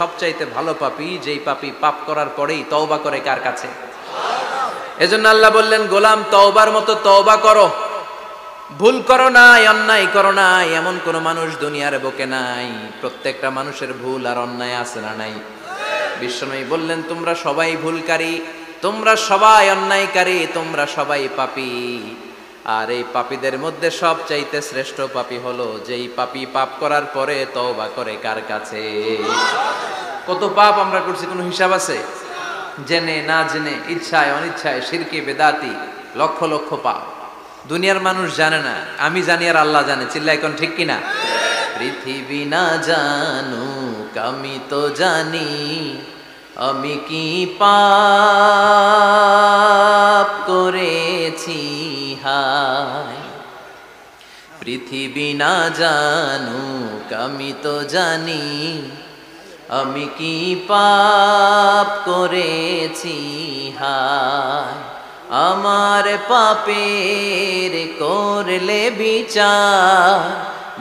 সবচাইতে ভালো পাপী যেই পাপী পাপ করার পরেই তওবা করে কার কাছে? এজন্য আল্লাহ বললেন, গোলাম তওবার মতো তওবা করো, ভুল করো নাই, অন্যায় করো নাই, এমন কোন মানুষ দুনিয়ার বুকে নাই। প্রত্যেকটা মানুষের ভুল আর অন্যায় আছে না নাই? বিশ্বনবী বললেন, তোমরা সবাই ভুলকারী, তোমরা সবাই অন্যায়কারী, তোমরা সবাই পাপী। আর এই পাপীদের মধ্যে সবচাইতে শ্রেষ্ঠ পাপী হলো যেই পাপী পাপ করার পরে তওবা করে কার কাছে? কত পাপ আমরা করছি, কোনো হিসাব আছে? জেনে না জেনে, ইচ্ছায় অনিচ্ছায়, শিরকে বেদাতি, লক্ষ লক্ষ পাপ। দুনিয়ার মানুষ জানে না, আমি জানি আর আল্লাহ জানে। চিল্লায় এখন ঠিক কিনা? পৃথিবী না জানুক আমি তো জানি, আমি কি পাপ করেছি হায়। পৃথিবী না জানুক আমি তো জানি, আমি কি পাপ করেছি হায়। আমার পাপের করলে বিচার,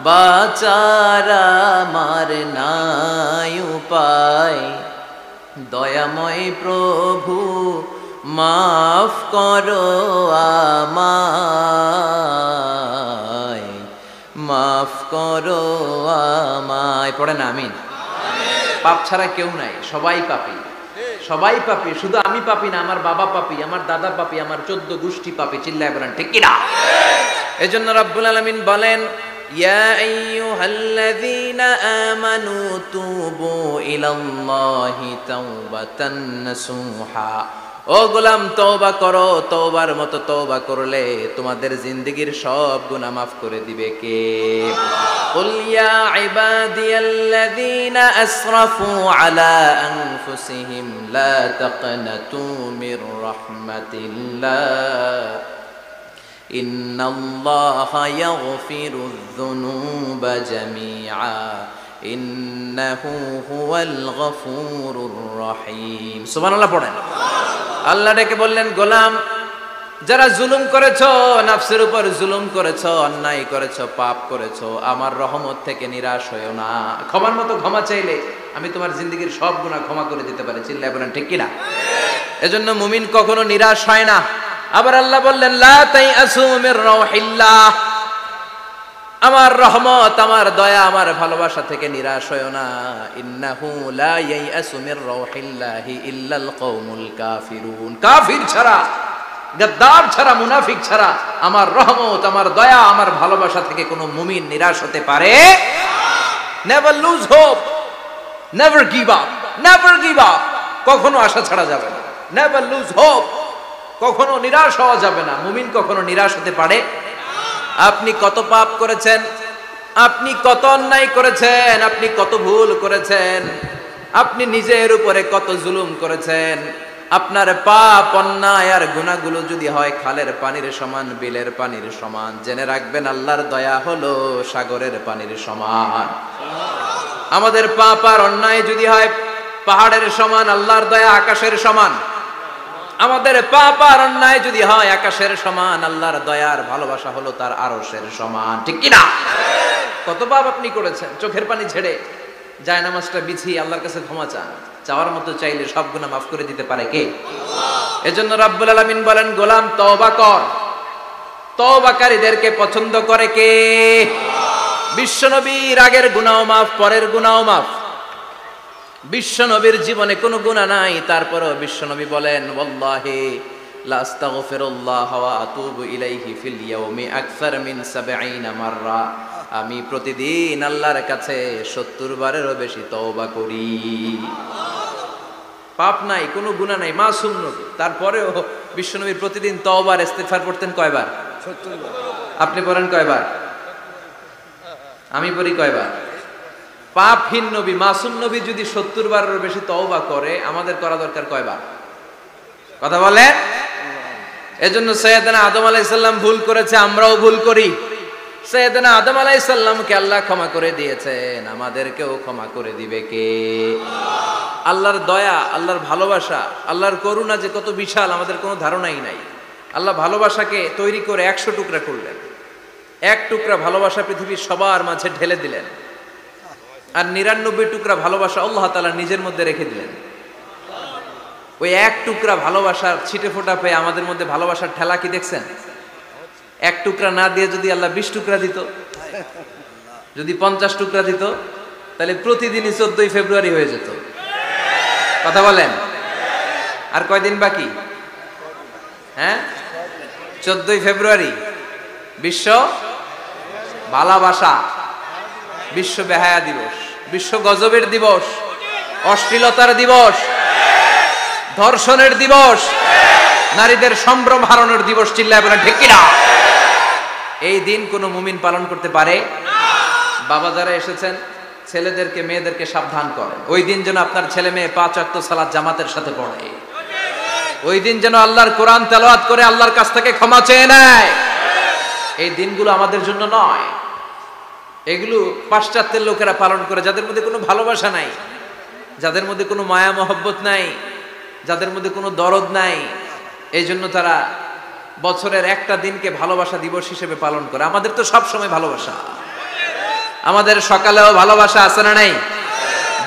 বাঁচার আমার নাই উপায়। দয়াময় প্রভু মাফ করো আমায়, মাফ করো আমায়। পড়ে না আমিন? পাপ ছাড়া কেউ নাই, সবাই পাপী, সবাই পাপী। শুধু আমি পাপী না, আমার বাবা পাপী, আমার দাদা পাপী, আমার 14 গোষ্ঠী পাপী। চিল্লায় বলেন ঠিক কিনা? এজন্য রব্বুল আলামিন বলেন, ইয়া আইয়ুহাল্লাযীনা আমানু তুবু ইলাল্লাহি তাওবাতান নাসুহা। ও গোলাম তওবা করো, তওবার মতো তওবা করলে তোমাদের জিন্দেগীর সব গুনাহ মাফ করে দিবে কে? কুল ইয়া ইবাদিয়াল্লাযীনা আসরাফু আলা আনফুসিহিম লা তাকনাতু মির রাহমাতিল্লাহ ইন্নাল্লাহা ইয়াগফিরুয যুনুবা জামিআ ইন্নাহু হুয়াল গফুরুর রহিম। সুবহানাল্লাহ পড়েন। আল্লাহ ডেকে বললেন, গোলাম যারা জুলুম করেছো, নফসের উপর জুলুম করেছো, অন্যায় করেছো, পাপ করেছো, আমার রহমত থেকে নিরাশ হয়ো না। ক্ষমার মতো ক্ষমা চাইলে আমি তোমার জিন্দেগীর সব গুনাহ ক্ষমা করে দিতে পারি। চিল্লায় বলেন ঠিক কিনা? এজন্য মুমিন কখনো নিরাশ হয় না। আবার আল্লাহ বললেন, লা তাইআসু মির রাউহিল্লাহ, আমার রহমত, আমার দয়া, আমার ভালোবাসা থেকে নিরাশ হয়ো না। ইন্নাহু লা ইয়াইআসু মির রাউহিল্লাহি ইল্লাল কওমুল কাফিরুন। কাফির ছাড়া, গাদ্দার ছাড়া, মুনাফিক ছাড়া আমার রহমত, আমার দয়া, আমার ভালোবাসা থেকে কোনো মুমিন নিরাশ হতে পারে না। Never lose hope, never give up, never give up. কখনো আশা ছাড়া যাবে না। নেভার লুজ হোপ, কখনো নিরাশ হওয়া যাবে না। মুমিন কখনো নিরাশ হতে পারে। আপনি কত পাপ করেছেন, আপনি কত অন্যায় করেছেন, আপনি কত ভুল করেছেন, আপনি নিজের উপরে কত জুলুম করেছেন। আপনার পাপ, অন্যায় আর গুনাহগুলো যদি হয় খালের পানির সমান, বিলের পানির সমান, জেনে রাখবেন আল্লাহর দয়া হলো সাগরের পানির সমান। আমাদের পাপ আর অন্যায় যদি হয় পাহাড়ের সমান, আল্লাহর দয়া আকাশের সমান। আমাদের পাপ আর অন্যায় যদি হয় আকাশের সমান, আল্লাহর দয়ার ভালোবাসা হলো তার আরশের সমান। ঠিক কিনা? কত পাপ আপনি করেছেন, চোখের পানি ছেড়ে জায়নামাজটা বিছিয়ে আল্লাহর কাছে ক্ষমা চান। চাওয়ার মতো চাইলে সব গুনাহ মাফ করে দিতে পারে কে? এজন্য রব্বুল আলামিন বলেন, গোলাম তওবা কর। তওবাকারীদেরকে পছন্দ করে কে? বিশ্বনবীর আগের গুনাহ মাফ, পরের গুনাহ মাফ। বিশ্বনবীর জীবনে কোনো গুনাহ নাই, তারপরেও বিশ্বনবী বলেন, ওয়াল্লাহি লা আস্তাগফিরুল্লাহ ওয়া আতুবু ইলাইহি ফিল ইয়াউমি আকসার মিন ৭০ মাররা। আমি প্রতিদিন আল্লাহর কাছে ৭০ বারেরও বেশি তওবা করি। পাপ নাই, কোনো গুনাহ নাই, মাসুম নবী, তারপরেও বিশ্বনবী প্রতিদিন তওবা আর ইস্তিগফার পড়তেন কয়বার? ৭০ বার। আপনি পড়েন কয়বার? আমি পড়ি কয়বার? পাপহীন নবী, মাসুম নবী যদি ৭০ বারের বেশি তওবা করে, আমাদের করা দরকার কয়বার? কথা বলে। এজন্য সাইয়েদনা আদম আলাইহিস সালাম ভুল করেছে, আমরাও ভুল করি। সাইয়েদনা আদম আলাইহিস সালামকে আল্লাহ ক্ষমা করে দিয়েছেন, আমাদেরকেও ক্ষমা করে দিবে কে? আল্লাহর দয়া, আল্লাহর ভালোবাসা, আল্লাহর করুণা যে কত বিশাল আমাদের কোনো ধারণাই নাই। আল্লাহ ভালোবাসাকে তৈরি করে 100 টুকরা করলেন। এক টুকরা ভালোবাসা পৃথিবীর সবার মাঝে ঢেলে দিলেন। আর 99 টুকরা ভালোবাসা আল্লাহ তাআলা নিজের মধ্যে রেখে দিলেন। ওই এক টুকরা ভালোবাসার ছিটে ফোঁটা পেয়ে আমাদের মধ্যে ভালোবাসার ঠেলা কি দেখছেন? এক টুকরা না দিয়ে যদি আল্লাহ 20 টুকরা দিত, যদি 50 টুকরা দিত, তাহলে প্রতিদিনই 14ই ফেব্রুয়ারি হয়ে যেত। কথা বলেন, আর কয়দিন বাকি? হ্যাঁ, 14ই ফেব্রুয়ারি বিশ্ব ভালোবাসা, বিশ্ব বেহায়া দিবস, বিশ্ব গজবের দিবস, অশ্লীলতার দিবস, ধর্ষণের দিবস, নারীদের সম্ভ্রম হারানোর দিবস। চিল্লায় বলেন ঠিক কিনা? এই দিন কোন মুমিন পালন করতে পারে? বাবা যারা এসেছেন, ছেলেদেরকে মেয়েদেরকে সাবধান করেন, ওই দিন যেন আপনার ছেলে মেয়ে 5 ওয়াক্ত সালাত জামাতের সাথে পড়ে। ওই দিন যেন আল্লাহর কোরআন তেলাওয়াত করে আল্লাহর কাছ থেকে ক্ষমা চেয়ে নেয়। এই দিনগুলো আমাদের জন্য নয়, এগুলো পাশ্চাত্যের লোকেরা পালন করে, যাদের মধ্যে কোনো ভালোবাসা নাই, যাদের মধ্যে কোনো মায়া মহব্বত নাই, যাদের মধ্যে কোনো দরদ নাই। এই জন্য তারা বছরের একটা দিনকে ভালোবাসা দিবস হিসেবে পালন করে। আমাদের তো সব সময় ভালোবাসা, আমাদের সকালেও ভালোবাসা আছে না নাই,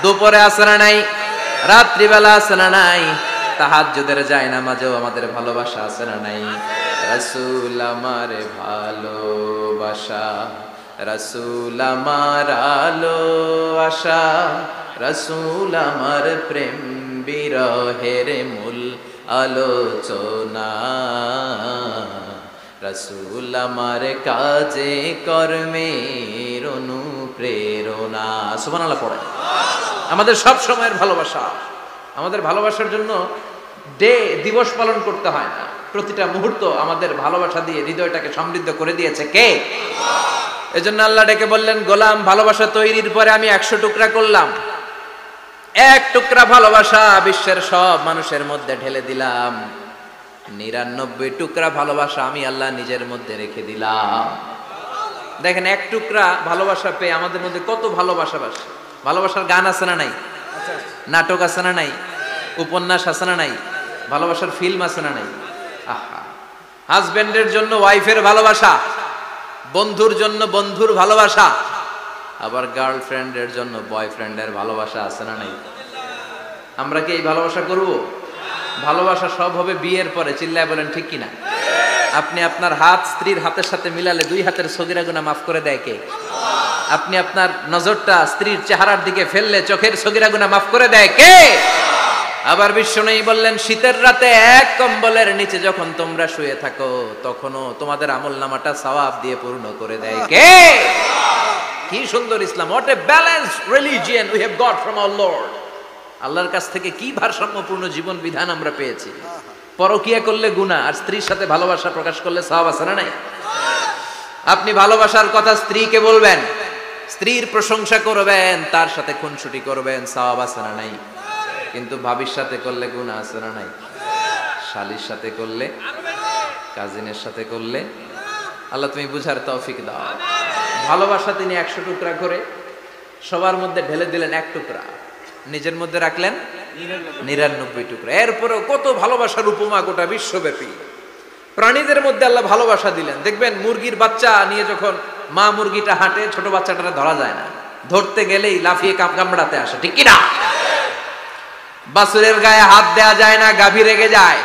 দুপুরে আছে না নাই, রাত্রিবেলা আছে না নাই, তাহাজ্জুদের যায় নামাজেও আমাদের ভালোবাসা আছে না নাই। রাসূল আমার ভালোবাসা, রাসূল আমার আলো আশা, রাসূল আমার প্রেম বিরহের মূল আলোচনা, রাসূল আমার কাজে কর্মের অনুপ্রেরণা। সুবহানাল্লাহ পড়ে। আমাদের সব সময়ের ভালোবাসা, আমাদের ভালোবাসার জন্য দিবস পালন করতে হয় না, প্রতিটা মুহূর্ত আমাদের ভালোবাসা দিয়ে হৃদয়টাকে সমৃদ্ধ করে দিয়েছে কে? এজন্য আল্লাহ ডেকে বললেন, গোলাম ভালোবাসা তৈরির পরে আমি 100 টুকরা করলাম। এক টুকরা ভালোবাসা বিশ্বের সব মানুষের মধ্যে ঢেলে দিলাম। 99 টুকরা ভালোবাসা আমি আল্লাহ নিজের মধ্যে রেখে দিলাম। দেখেন, এক টুকরা ভালোবাসা পেয়ে আমাদের মধ্যে কত ভালোবাসা। ভালোবাসার গান আছে না নাই, নাটক আছে না নাই, উপন্যাস আছে না নাই, ভালোবাসার ফিল্ম আছে না নাই। আহা, হাজবেন্ডের জন্য ওয়াইফের ভালোবাসা, বন্ধুর জন্য বন্ধুর ভালোবাসা, আবার গার্লফ্রেন্ডের জন্য বয়ফ্রেন্ডের ভালোবাসা আছে না নাই। আমরা কি এই ভালোবাসা করব? ভালোবাসা সব হবে বিয়ের পরে। চিল্লায় বলেন ঠিক কিনা? আপনি আপনার হাত স্ত্রীর হাতের সাথে মিলালে 2 হাতের সগীরা গুনাহ মাফ করে দেয় কে? আপনি আপনার নজরটা স্ত্রীর চেহারার দিকে ফেললে চোখের সগীরা গুনাহ মাফ করে দেয় কে? আবার বিশ্বনবী বললেন, শীতের রাতে এক কম্বলের নিচে যখন তোমরা শুয়ে থাকো, তখনও তোমাদের আমলনামাটা সওয়াব দিয়ে পূর্ণ করে দেয় কে? কি সুন্দর ইসলাম! What a balanced religion we have got from our lord. আল্লাহর কাছ থেকে কি ভারসাম্যপূর্ণ জীবন বিধান আমরা পেয়েছি। পরকিয়া করলে গুনাহ, আর স্ত্রীর সাথে ভালোবাসা প্রকাশ করলে সওয়াব আছে না নাই? আপনি ভালোবাসার কথা স্ত্রীকে বলবেন, স্ত্রীর প্রশংসা করবেন, তার সাথে খুনসুটি করবেন, সওয়াব আছে না নাই? কিন্তু ভাবির সাথে করলে গুনাহ আছে না নাই? শালীর সাথে করলে, কাজিনের সাথে করলে। আল্লাহ তুমি বুঝার তৌফিক দাও। ভালোবাসা তিনি 100 টুকরা করে সবার মধ্যে ঢেলে দিলেন, এক টুকরা নিজের মধ্যে রাখলেন 99 টুকরা। এরপরেও কত ভালোবাসার উপমা গোটা বিশ্বব্যাপী। প্রাণীদের মধ্যে আল্লাহ ভালোবাসা দিলেন। দেখবেন, মুরগির বাচ্চা নিয়ে যখন মা মুরগিটা হাঁটে, ছোট বাচ্চাটা ধরা যায় না, ধরতে গেলেই লাফিয়ে কামড়াতে আসে, ঠিক কিনা? বাছুরের গায়ে হাত দেয়া যায় না, গাভী রেগে যায়।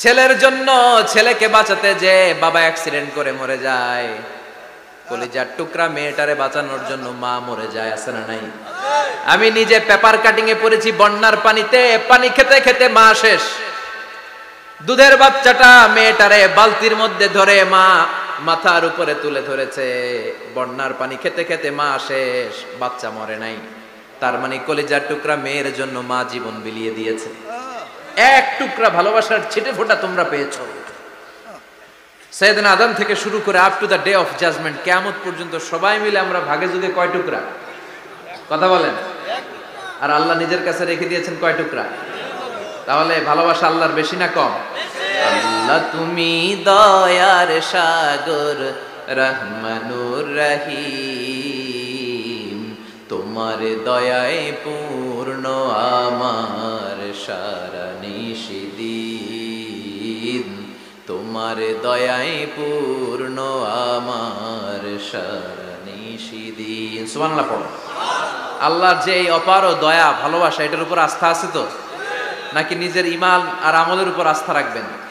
ছেলের জন্য ছেলেকে বাঁচাতে যে বাবা অ্যাক্সিডেন্ট করে মরে যায়, কলিজার টুকরা মেয়েটারে বাঁচানোর জন্য মা মরে যায়, আছে না নাই? আমি নিজে পেপার কাটিং এ পড়েছি, বন্যার পানিতে পানি খেতে খেতে মা শেষ। দুধের বাচ্চাটা মেয়েটারে বালতির মধ্যে ধরে মা মাথার উপরে তুলে ধরেছে, বন্যার পানি খেতে খেতে মা শেষ, বাচ্চা মরে নাই। তার মানে কলিজার টুকরা মেয়ের জন্য মা জীবন বিলিয়ে দিয়েছে। এক টুকরা ভালোবাসার ছিটে ফোঁটা তোমরা পেয়েছো। সাইয়েদনা আদম থেকে শুরু করে up to the day of judgement, কিয়ামত পর্যন্ত সবাই মিলে আমরা ভাগে যুগে কয় টুকরা? কথা বলেন। আর আল্লাহ নিজের কাছে রেখে দিয়েছেন কয় টুকরা? তাহলে ভালোবাসা আল্লাহর বেশি না কম? আল্লাহ তুমি দয়ার সাগর, রহমানুর রহিম, তোমার দয়ায় পূর্ণ আমার সারা নিশিদিন, তোমার দয়ায় পূর্ণ আমার সারা মুনশিদিন। সুবহানাল্লাহ পড়ো। আল্লাহর যে এই অপার ও দয়া ভালোবাসা, এটার উপর আস্থা আছে তো? নাকি নিজের ঈমান আর আমলের উপর আস্থা রাখবেন?